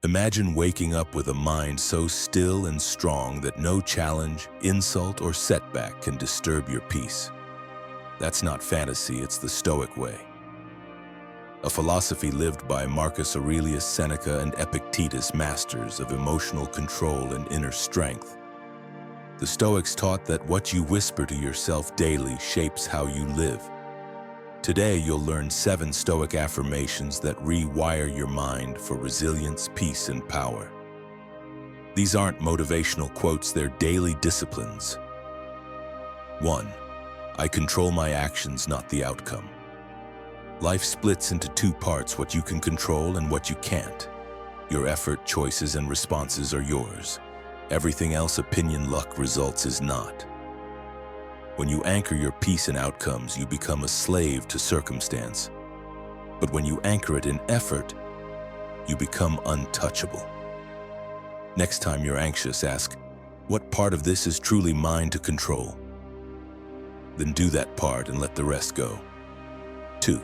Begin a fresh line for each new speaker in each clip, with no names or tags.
Imagine waking up with a mind so still and strong that no challenge, insult, or setback can disturb your peace. That's not fantasy, it's the Stoic way. A philosophy lived by Marcus Aurelius Seneca and Epictetus, masters of emotional control and inner strength. The Stoics taught that what you whisper to yourself daily shapes how you live. Today, you'll learn 7 Stoic affirmations that rewire your mind for resilience, peace, and power. These aren't motivational quotes, they're daily disciplines. 1. I control my actions, not the outcome. Life splits into 2 parts, what you can control and what you can't. Your effort, choices, and responses are yours. Everything else, opinion, luck, results, is not. When you anchor your peace in outcomes, you become a slave to circumstance. But when you anchor it in effort, you become untouchable. Next time you're anxious, ask, what part of this is truly mine to control? Then do that part and let the rest go. 2.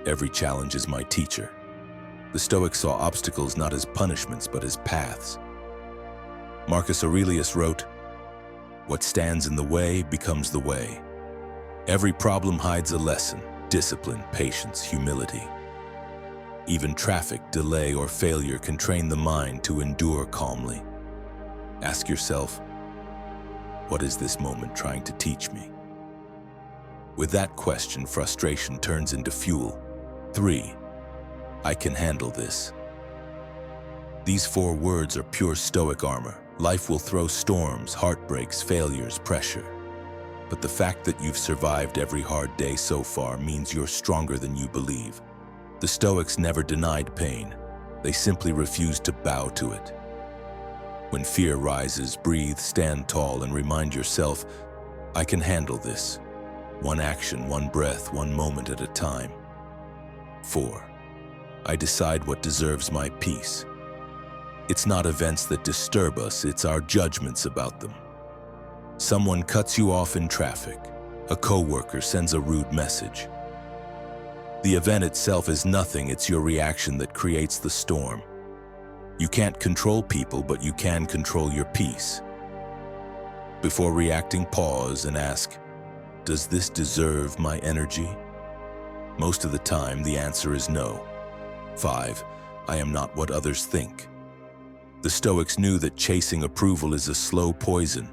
Every challenge is my teacher. The Stoics saw obstacles not as punishments, but as paths. Marcus Aurelius wrote, what stands in the way becomes the way. Every problem hides a lesson: discipline, patience, humility. Even traffic, delay, or failure can train the mind to endure calmly. Ask yourself, what is this moment trying to teach me? With that question, frustration turns into fuel. 3. I can handle this. These 4 words are pure Stoic armor. Life will throw storms, heartbreaks, failures, pressure. But the fact that you've survived every hard day so far means you're stronger than you believe. The Stoics never denied pain. They simply refused to bow to it. When fear rises, breathe, stand tall, and remind yourself, I can handle this. One action, one breath, one moment at a time. 4. I decide what deserves my peace. It's not events that disturb us, it's our judgments about them. Someone cuts you off in traffic. A coworker sends a rude message. The event itself is nothing, it's your reaction that creates the storm. You can't control people, but you can control your peace. Before reacting, pause and ask, does this deserve my energy? Most of the time, the answer is no. 5. I am not what others think. The Stoics knew that chasing approval is a slow poison.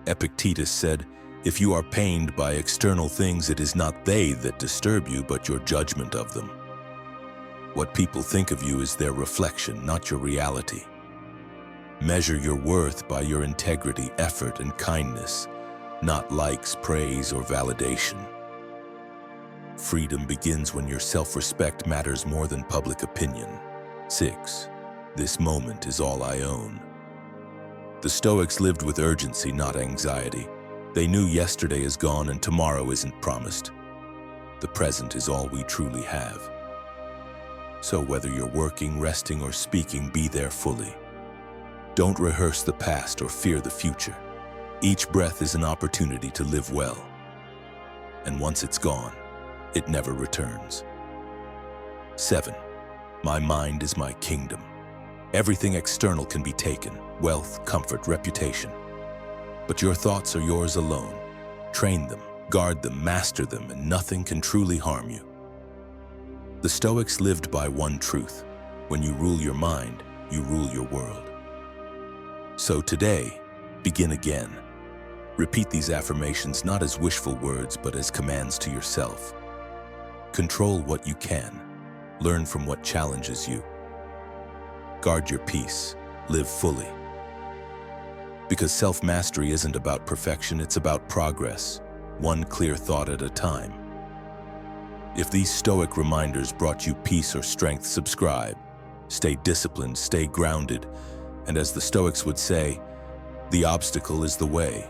Epictetus said, if you are pained by external things, it is not they that disturb you, but your judgment of them. What people think of you is their reflection, not your reality. Measure your worth by your integrity, effort, and kindness, not likes, praise, or validation. Freedom begins when your self-respect matters more than public opinion. 6. This moment is all I own. The Stoics lived with urgency, not anxiety. They knew yesterday is gone and tomorrow isn't promised. The present is all we truly have. So whether you're working, resting, or speaking, be there fully. Don't rehearse the past or fear the future. Each breath is an opportunity to live well. And once it's gone, it never returns. 7. My mind is my kingdom. Everything external can be taken: wealth, comfort, reputation. But your thoughts are yours alone. Train them, guard them, master them, and nothing can truly harm you. The Stoics lived by one truth: when you rule your mind, you rule your world. So today, begin again. Repeat these affirmations not as wishful words, but as commands to yourself. Control what you can. Learn from what challenges you. Guard your peace. Live fully. Because self-mastery isn't about perfection, it's about progress, one clear thought at a time. If these Stoic reminders brought you peace or strength, subscribe. Stay disciplined, stay grounded, and as the Stoics would say, the obstacle is the way.